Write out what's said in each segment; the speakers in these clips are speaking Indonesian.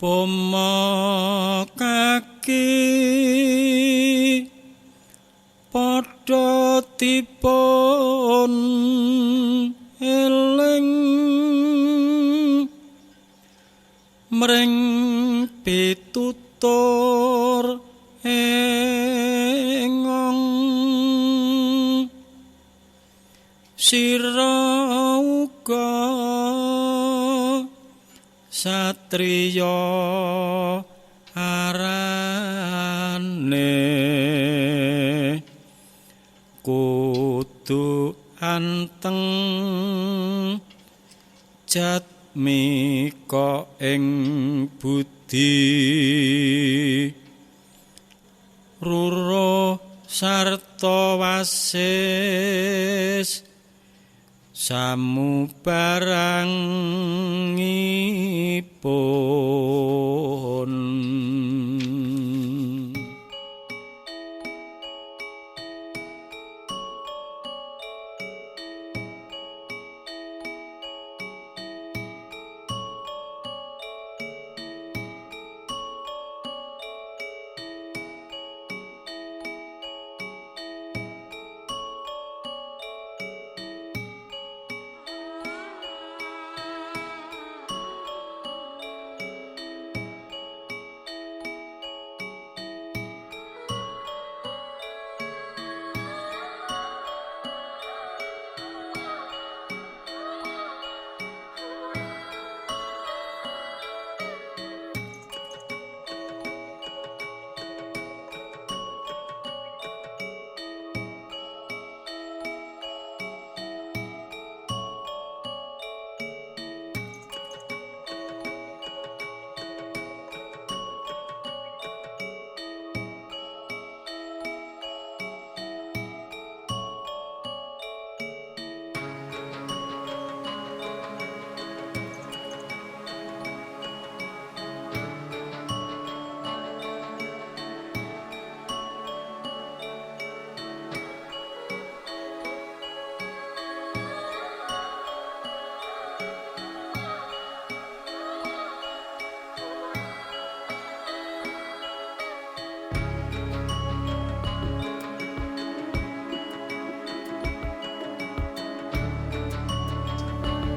Pomo kaki padha dipun eling mring pitutur engong sira uga satriya arane kudu anteng jatmika ing budi ruruh sarta wasis samubarangipun.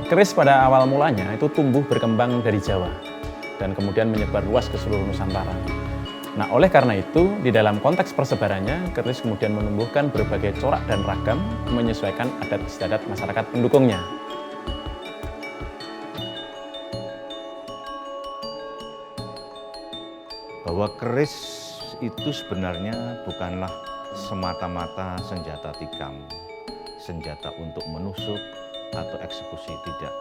Keris pada awal mulanya itu tumbuh berkembang dari Jawa dan kemudian menyebar luas ke seluruh Nusantara. Nah, oleh karena itu, di dalam konteks persebarannya, keris kemudian menumbuhkan berbagai corak dan ragam menyesuaikan adat istiadat masyarakat pendukungnya. Bahwa keris itu sebenarnya bukanlah semata-mata senjata tikam, senjata untuk menusuk atau eksekusi, tidak,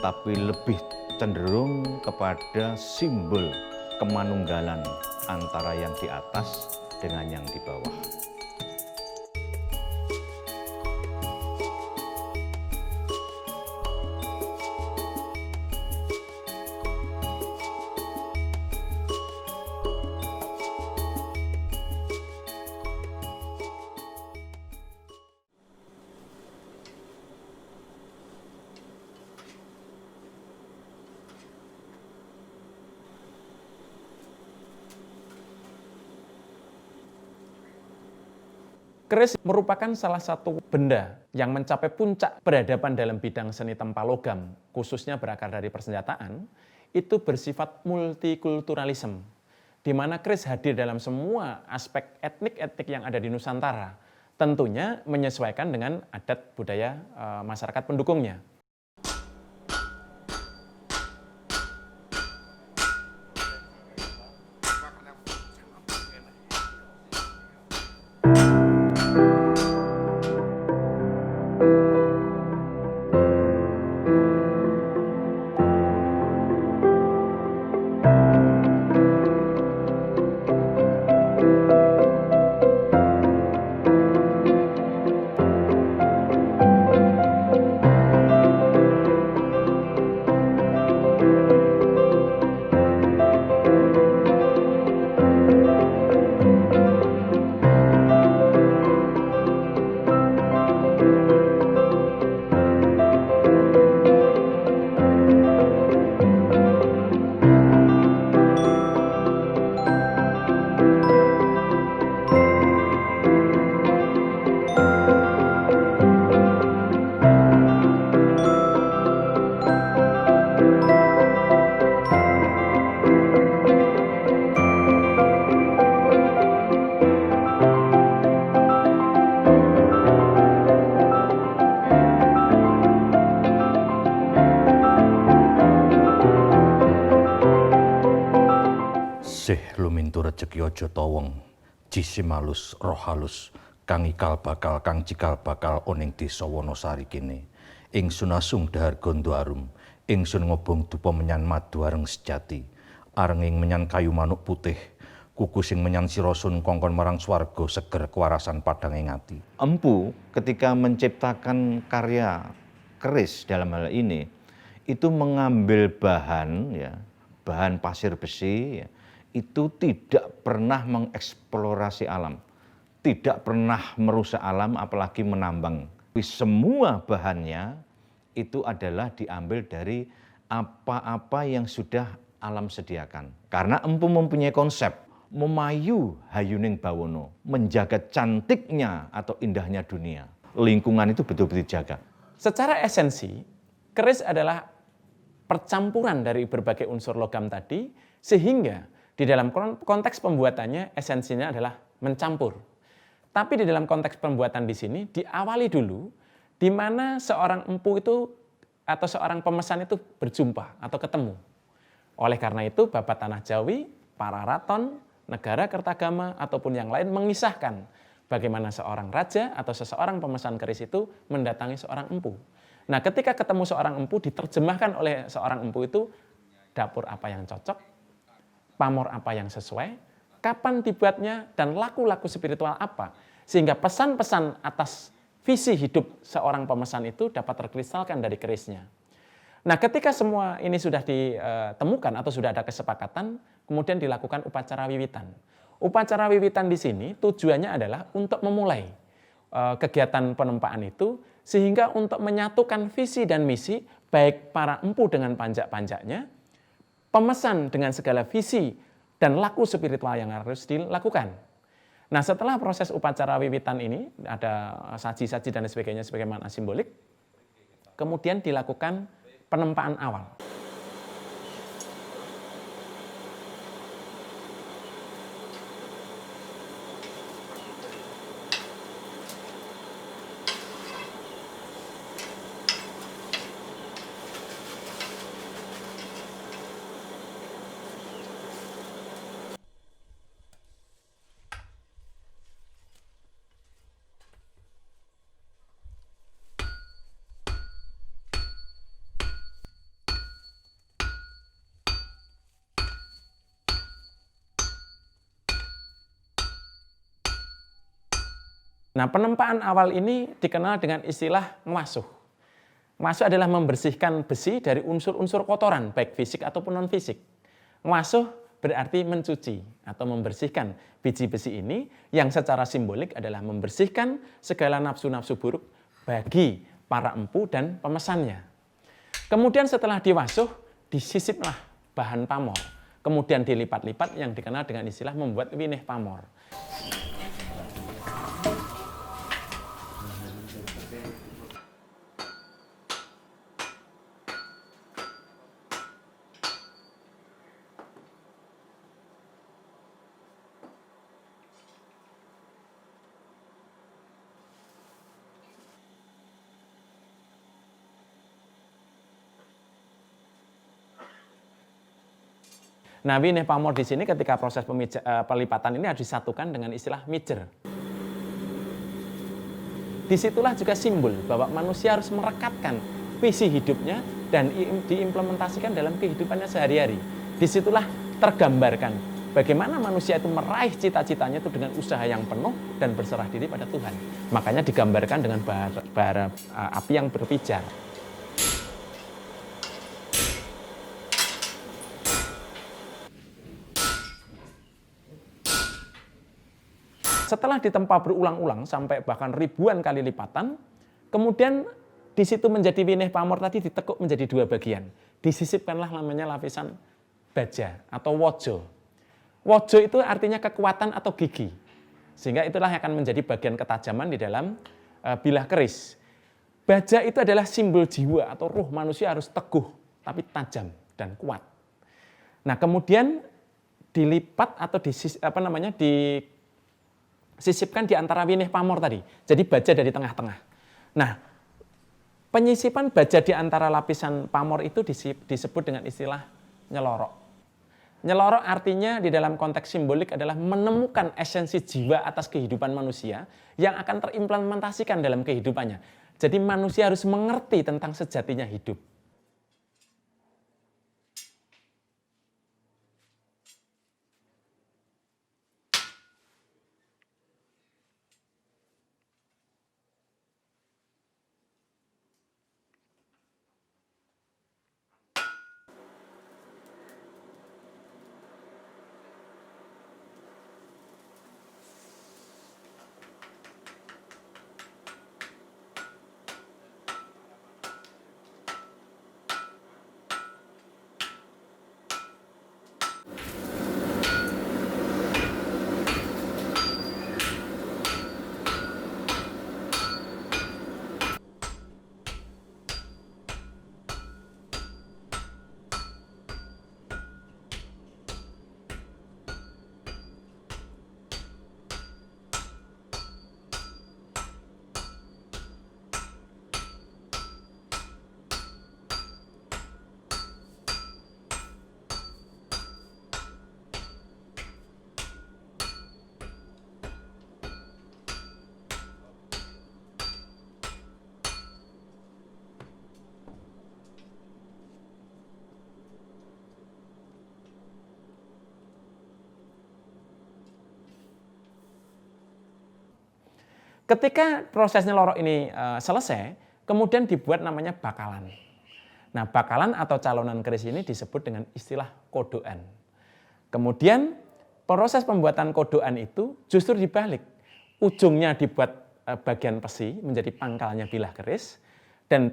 tapi lebih cenderung kepada simbol kemanunggalan antara yang di atas dengan yang di bawah. Keris merupakan salah satu benda yang mencapai puncak peradaban dalam bidang seni tempa logam, khususnya berakar dari persenjataan, itu bersifat multikulturalisme, di mana keris hadir dalam semua aspek etnik-etnik yang ada di Nusantara, tentunya menyesuaikan dengan adat budaya masyarakat pendukungnya. rejeki aja tawong, jisim halus, roh halus, kang ikal bakal, kang cikal bakal oning desa Wonosari kene. Ingsun asung dahar gondo arum, ingsun ngobong dupa menyan madu areng sejati, arenging menyan kayu manuk putih, kuku sing menyan sirosun kongkon marang swarga seger kewarasan padang ing ati. Empu ketika menciptakan karya keris dalam hal ini, itu mengambil bahan ya, bahan pasir besi ya, itu tidak pernah mengeksplorasi alam, tidak pernah merusak alam apalagi menambang. Semua bahannya itu adalah diambil dari apa-apa yang sudah alam sediakan. Karena empu mempunyai konsep memayu hayuning bawono, menjaga cantiknya atau indahnya dunia. Lingkungan itu betul-betul dijaga. Secara esensi, keris adalah percampuran dari berbagai unsur logam tadi, sehingga di dalam konteks pembuatannya esensinya adalah mencampur. Tapi di dalam konteks pembuatan di sini diawali dulu di mana seorang empu itu atau seorang pemesan itu berjumpa atau ketemu. Oleh karena itu Babat Tanah Jawi, para raton, negara Kertagama ataupun yang lain mengisahkan bagaimana seorang raja atau seseorang pemesan keris itu mendatangi seorang empu. Nah, ketika ketemu seorang empu diterjemahkan oleh seorang empu itu dapur apa yang cocok, pamor apa yang sesuai, kapan dibuatnya, dan laku-laku spiritual apa. Sehingga pesan-pesan atas visi hidup seorang pemesan itu dapat terkristalkan dari kerisnya. Nah, ketika semua ini sudah ditemukan atau sudah ada kesepakatan, kemudian dilakukan upacara wiwitan. Upacara wiwitan di sini tujuannya adalah untuk memulai kegiatan penempaan itu, sehingga untuk menyatukan visi dan misi, baik para empu dengan panjak-panjaknya, pemesan dengan segala visi dan laku spiritual yang harus dilakukan. Nah, setelah proses upacara wiwitan ini, ada saji-saji dan sebagainya sebagai makna simbolik, kemudian dilakukan penempaan awal. Nah, penempaan awal ini dikenal dengan istilah ngwasuh. Ngwasuh adalah membersihkan besi dari unsur-unsur kotoran, baik fisik ataupun non-fisik. Ngwasuh berarti mencuci atau membersihkan biji besi ini yang secara simbolik adalah membersihkan segala nafsu-nafsu buruk bagi para empu dan pemesannya. Kemudian setelah diwasuh, disisiplah bahan pamor. Kemudian dilipat-lipat yang dikenal dengan istilah membuat winih pamor. Nah, winih pamor di sini ketika proses pelipatan ini harus disatukan dengan istilah mijer. Disitulah juga simbol bahwa manusia harus merekatkan visi hidupnya dan diimplementasikan dalam kehidupannya sehari-hari. Disitulah tergambarkan bagaimana manusia itu meraih cita-citanya itu dengan usaha yang penuh dan berserah diri pada Tuhan. Makanya digambarkan dengan bara api yang berpijar. Setelah ditempa berulang-ulang sampai bahkan ribuan kali lipatan, kemudian di situ menjadi winih pamor tadi ditekuk menjadi dua bagian. Disisipkanlah namanya lapisan baja atau wojo. Wojo itu artinya kekuatan atau gigi. Sehingga itulah yang akan menjadi bagian ketajaman di dalam bilah keris. Baja itu adalah simbol jiwa atau ruh manusia harus teguh, tapi tajam dan kuat. Nah, kemudian dilipat atau disisipkan di antara winih pamor tadi. Jadi baja dari tengah-tengah. Nah, penyisipan baja di antara lapisan pamor itu disebut dengan istilah nyelorok. Nyelorok artinya di dalam konteks simbolik adalah menemukan esensi jiwa atas kehidupan manusia yang akan terimplementasikan dalam kehidupannya. Jadi manusia harus mengerti tentang sejatinya hidup. Ketika proses nyelorok ini selesai, kemudian dibuat namanya bakalan. Nah, bakalan atau calonan keris ini disebut dengan istilah kodokan. Kemudian proses pembuatan kodokan itu justru dibalik. Ujungnya dibuat bagian besi menjadi pangkalnya bilah keris, dan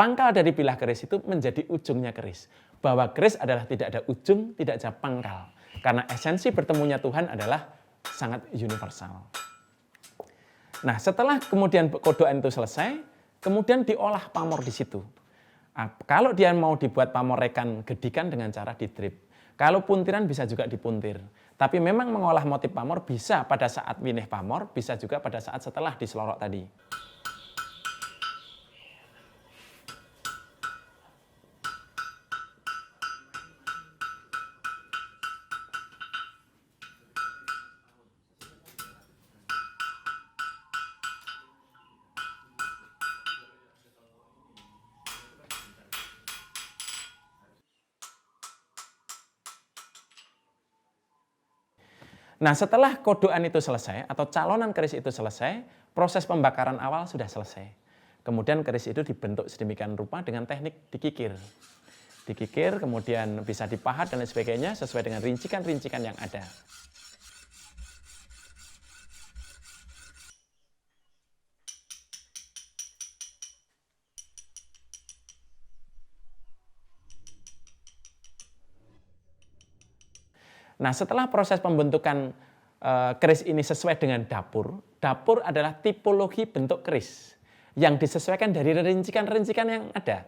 pangkal dari bilah keris itu menjadi ujungnya keris. Bahwa keris adalah tidak ada ujung, tidak ada pangkal. Karena esensi bertemunya Tuhan adalah sangat universal. Nah, setelah kemudian kodokan itu selesai, kemudian diolah pamor di situ. Nah, kalau dia mau dibuat pamor rekan gedikan dengan cara didrip. Kalau puntiran bisa juga dipuntir. Tapi memang mengolah motif pamor bisa pada saat winih pamor, bisa juga pada saat setelah diselorok tadi. Nah, setelah kodokan itu selesai atau calonan keris itu selesai, proses pembakaran awal sudah selesai. Kemudian keris itu dibentuk sedemikian rupa dengan teknik dikikir. Dikikir, kemudian bisa dipahat dan lain sebagainya sesuai dengan rincikan-rincikan yang ada. Nah, setelah proses pembentukan keris ini sesuai dengan dapur, dapur adalah tipologi bentuk keris yang disesuaikan dari rincikan-rincikan yang ada.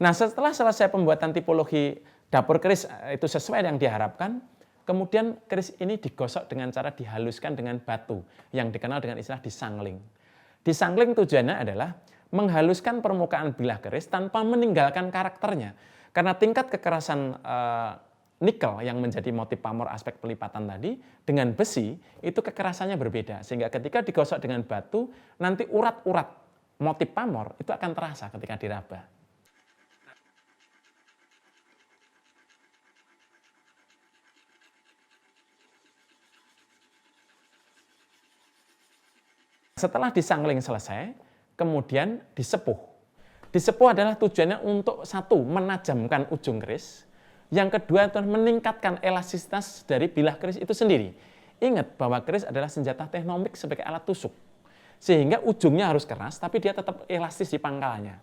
Nah, setelah selesai pembuatan tipologi dapur keris itu sesuai yang diharapkan, kemudian keris ini digosok dengan cara dihaluskan dengan batu yang dikenal dengan istilah disangling. Disangling tujuannya adalah menghaluskan permukaan bilah keris tanpa meninggalkan karakternya. Karena tingkat kekerasan nikel yang menjadi motif pamor aspek pelipatan tadi dengan besi itu kekerasannya berbeda, sehingga ketika digosok dengan batu nanti urat-urat motif pamor itu akan terasa ketika diraba. Setelah disangling selesai, kemudian disepuh. Disepuh adalah tujuannya untuk satu, menajamkan ujung keris. Yang kedua adalah meningkatkan elastisitas dari bilah keris itu sendiri. Ingat bahwa keris adalah senjata teknomik sebagai alat tusuk. Sehingga ujungnya harus keras, tapi dia tetap elastis di pangkalnya.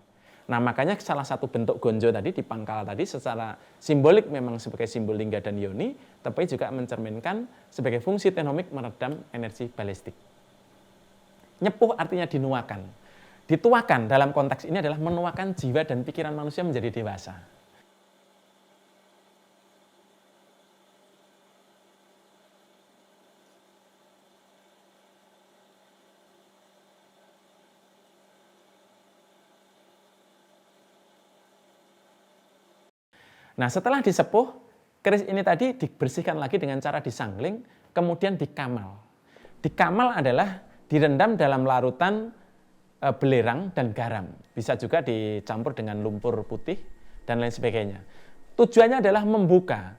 Nah, makanya salah satu bentuk gonjo tadi di pangkal tadi secara simbolik memang sebagai simbol lingga dan yoni, tapi juga mencerminkan sebagai fungsi teknomik meredam energi balistik. Nyepuh artinya dinuakan. Dituakan dalam konteks ini adalah menuakan jiwa dan pikiran manusia menjadi dewasa. Nah, setelah disepuh, keris ini tadi dibersihkan lagi dengan cara disangling, kemudian dikamal. Dikamal adalah direndam dalam larutan belerang dan garam. Bisa juga dicampur dengan lumpur putih dan lain sebagainya. Tujuannya adalah membuka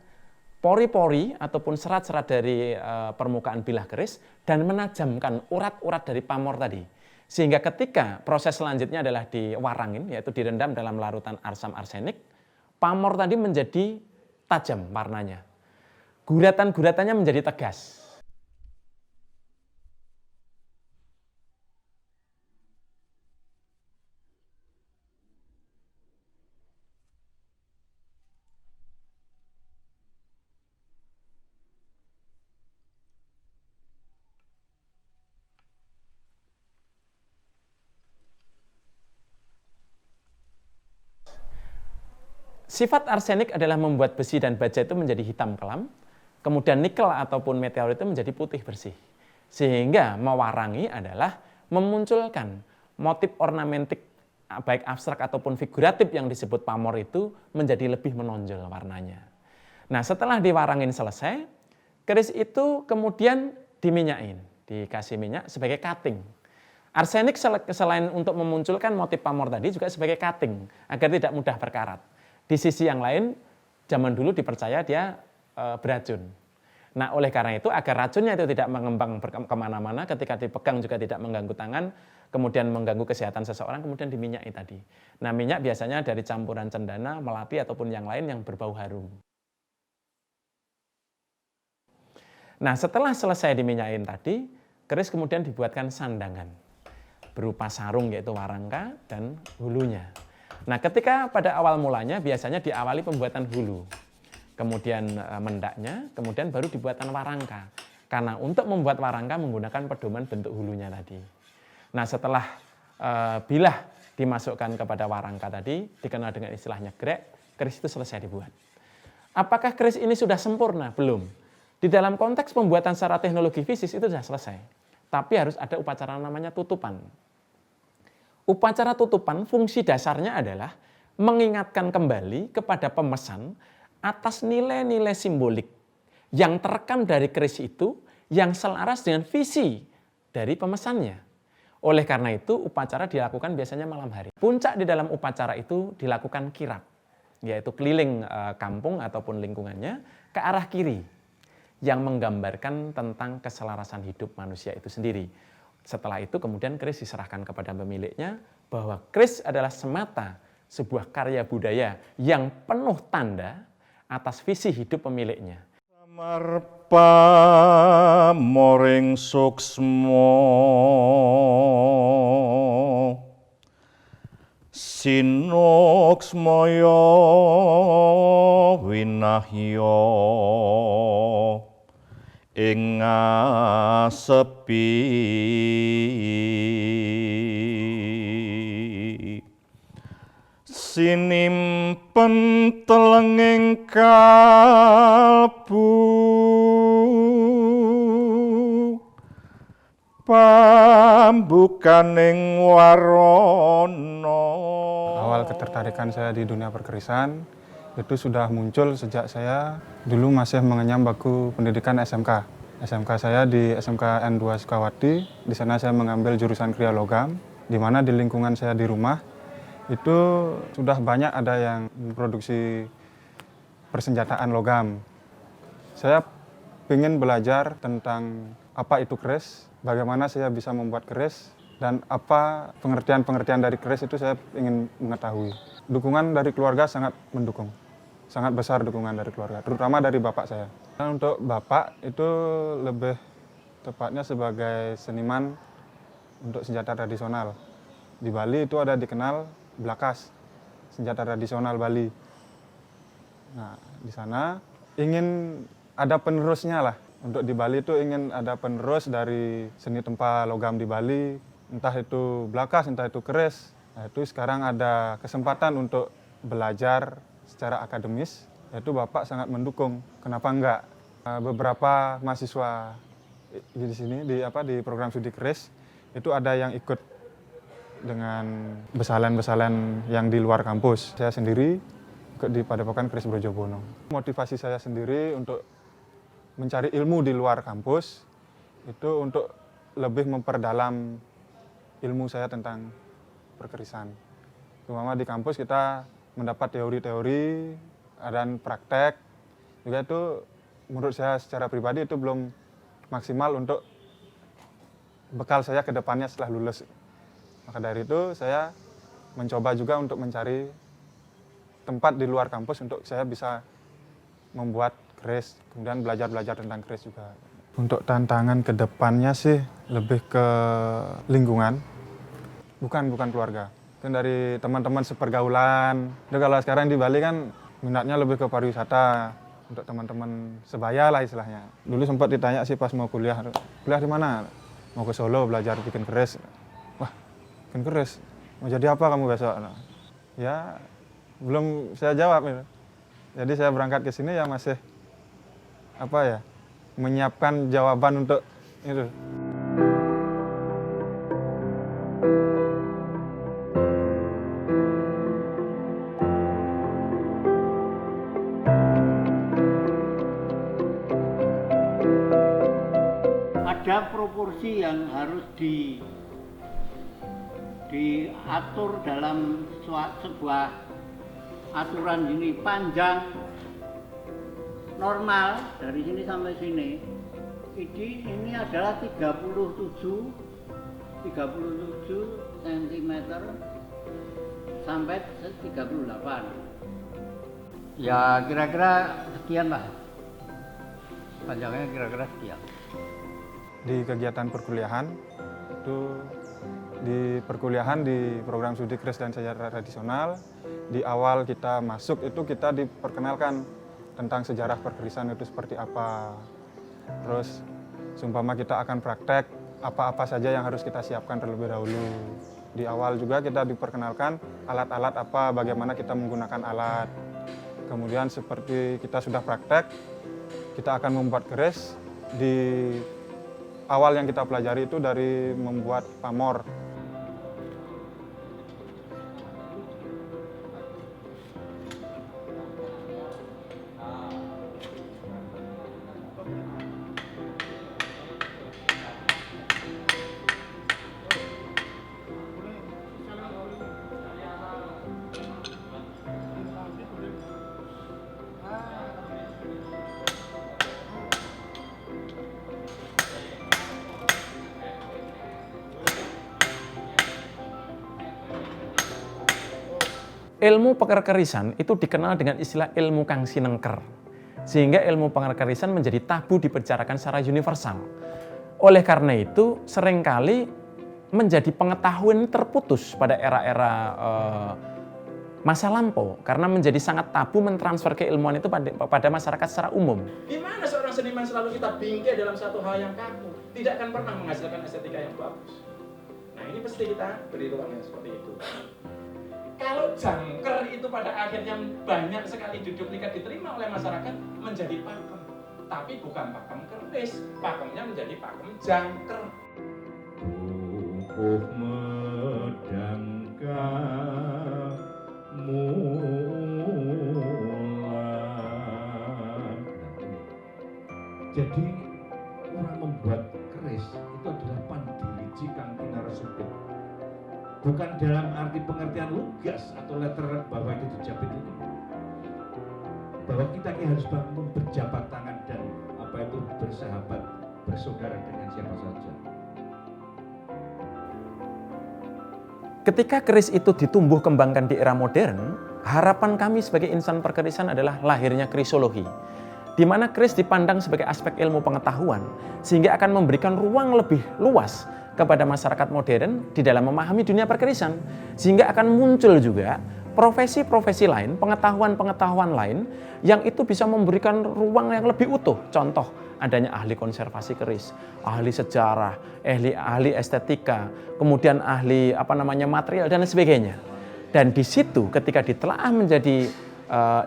pori-pori ataupun serat-serat dari permukaan bilah keris dan menajamkan urat-urat dari pamor tadi. Sehingga ketika proses selanjutnya adalah diwarangin, yaitu direndam dalam larutan arsam arsenik, pamor tadi menjadi tajam warnanya. Guratan-guratannya menjadi tegas. Sifat arsenik adalah membuat besi dan baja itu menjadi hitam kelam, kemudian nikel ataupun meteor itu menjadi putih bersih. Sehingga mewarangi adalah memunculkan motif ornamentik baik abstrak ataupun figuratif yang disebut pamor itu menjadi lebih menonjol warnanya. Nah, setelah diwarangin selesai, keris itu kemudian diminyakin, dikasih minyak sebagai cutting. Arsenik selain untuk memunculkan motif pamor tadi juga sebagai cutting agar tidak mudah berkarat. Di sisi yang lain, zaman dulu dipercaya dia beracun. Nah, oleh karena itu, agar racunnya itu tidak mengembang kemana-mana, ketika dipegang juga tidak mengganggu tangan, kemudian mengganggu kesehatan seseorang, kemudian diminyaki tadi. Nah, minyak biasanya dari campuran cendana, melati, ataupun yang lain yang berbau harum. Nah, setelah selesai diminyakin tadi, keris kemudian dibuatkan sandangan, berupa sarung yaitu warangka dan hulunya. Nah, ketika pada awal mulanya biasanya diawali pembuatan hulu, kemudian mendaknya, kemudian baru dibuatan warangka. Karena untuk membuat warangka menggunakan pedoman bentuk hulunya tadi. Nah, setelah bilah dimasukkan kepada warangka tadi, dikenal dengan istilah nyegrek, keris itu selesai dibuat. Apakah keris ini sudah sempurna? Belum. Di dalam konteks pembuatan secara teknologi fisik itu sudah selesai. Tapi harus ada upacara namanya tutupan. Upacara tutupan fungsi dasarnya adalah mengingatkan kembali kepada pemesan atas nilai-nilai simbolik yang terekam dari keris itu yang selaras dengan visi dari pemesannya. Oleh karena itu upacara dilakukan biasanya malam hari. Puncak di dalam upacara itu dilakukan kirap, yaitu keliling kampung ataupun lingkungannya ke arah kiri yang menggambarkan tentang keselarasan hidup manusia itu sendiri. Setelah itu kemudian keris diserahkan kepada pemiliknya bahwa keris adalah semata sebuah karya budaya yang penuh tanda atas visi hidup pemiliknya. Samarpa moring suksmo sinuksmaya winahya ing sepi sinimpen telenging kalbu pambukaning warana. Awal ketertarikan saya di dunia perkerisan itu sudah muncul sejak saya dulu masih mengenyam bangku pendidikan SMK. SMK saya di SMK N2 Sukawati. Di sana saya mengambil jurusan kriya logam, di mana di lingkungan saya di rumah itu sudah banyak ada yang memproduksi persenjataan logam. Saya ingin belajar tentang apa itu keris, bagaimana saya bisa membuat keris, dan apa pengertian-pengertian dari keris itu saya ingin mengetahui. Dukungan dari keluarga sangat mendukung. Sangat besar dukungan dari keluarga, terutama dari bapak saya. Dan untuk bapak itu lebih tepatnya sebagai seniman untuk senjata tradisional. Di Bali itu ada dikenal Blakas, senjata tradisional Bali. Nah, di sana ingin ada penerusnya lah. Untuk di Bali itu ingin ada penerus dari seni tempa logam di Bali, entah itu Blakas, entah itu keris. Nah, itu sekarang ada kesempatan untuk belajar secara akademis, yaitu Bapak sangat mendukung. Kenapa enggak? Beberapa mahasiswa di sini di program studi keris itu ada yang ikut dengan besalan-besalan yang di luar kampus. Saya sendiri di Padepokan Keris Brojobono. Motivasi saya sendiri untuk mencari ilmu di luar kampus itu untuk lebih memperdalam ilmu saya tentang perkerisan. Terutama di kampus kita mendapat teori-teori dan praktek, juga itu menurut saya secara pribadi itu belum maksimal untuk bekal saya ke depannya setelah lulus. Maka dari itu saya mencoba juga untuk mencari tempat di luar kampus untuk saya bisa membuat keris, kemudian belajar tentang keris juga. Untuk tantangan ke depannya sih lebih ke lingkungan, bukan keluarga. Itu dari teman-teman sepergaulan. Itu kalau sekarang di Bali kan minatnya lebih ke pariwisata, untuk teman-teman sebaya lah istilahnya. Dulu sempat ditanya sih pas mau kuliah di mana? Mau ke Solo belajar bikin keris. Wah, bikin keris, mau jadi apa kamu besok? Ya, belum saya jawab. Jadi saya berangkat ke sini ya masih menyiapkan jawaban untuk itu. Ada proporsi yang harus diatur dalam sebuah aturan ini. Panjang normal dari sini sampai sini ini adalah 37 cm sampai 38. Ya kira-kira sekian lah, panjangnya kira-kira sekian. Di kegiatan perkuliahan itu di program studi keris dan sejarah tradisional, di awal kita masuk itu kita diperkenalkan tentang sejarah perkerisan itu seperti apa. Terus seumpama kita akan praktek, apa-apa saja yang harus kita siapkan terlebih dahulu. Di awal juga kita diperkenalkan alat-alat apa, bagaimana kita menggunakan alat. Kemudian seperti kita sudah praktek, kita akan membuat keris. Di awal yang kita pelajari itu dari membuat pamor. Ilmu perkerisan itu dikenal dengan istilah ilmu kang sinengker. Sehingga ilmu perkerisan menjadi tabu dibicarakan secara universal. Oleh karena itu, seringkali menjadi pengetahuan terputus pada era-era masa lampau. Karena menjadi sangat tabu mentransfer keilmuan itu pada masyarakat secara umum. Di mana seorang seniman selalu kita bingkai dalam satu hal yang kaku, tidak akan pernah menghasilkan estetika yang bagus. Nah ini pasti kita beri ruang yang seperti itu. Kalau jangker itu pada akhirnya banyak sekali duplikat diterima oleh masyarakat menjadi pakem. Tapi bukan pakem keris, pakemnya menjadi pakem jangker. Jadi orang membuat keris itu adalah pandiri kang kinarasupit. Bukan dalam arti pengertian lugas atau letter bahwa itu dijepit itu. Bahwa kita harus berjabat tangan dan bersahabat, bersaudara dengan siapa saja. Ketika keris itu ditumbuh kembangkan di era modern, harapan kami sebagai insan perkerisan adalah lahirnya kerisologi, di mana keris dipandang sebagai aspek ilmu pengetahuan, sehingga akan memberikan ruang lebih luas kepada masyarakat modern di dalam memahami dunia perkerisan, sehingga akan muncul juga profesi-profesi lain, pengetahuan-pengetahuan lain yang itu bisa memberikan ruang yang lebih utuh. Contoh, adanya ahli konservasi keris, ahli sejarah, ahli estetika, kemudian ahli material dan sebagainya. Dan di situ ketika ditelaah menjadi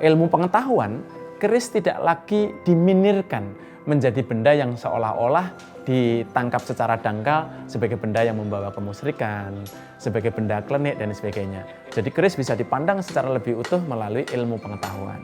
ilmu pengetahuan, keris tidak lagi diminirkan menjadi benda yang seolah-olah ditangkap secara dangkal sebagai benda yang membawa kemusyrikan, sebagai benda klenik dan sebagainya. Jadi keris bisa dipandang secara lebih utuh melalui ilmu pengetahuan.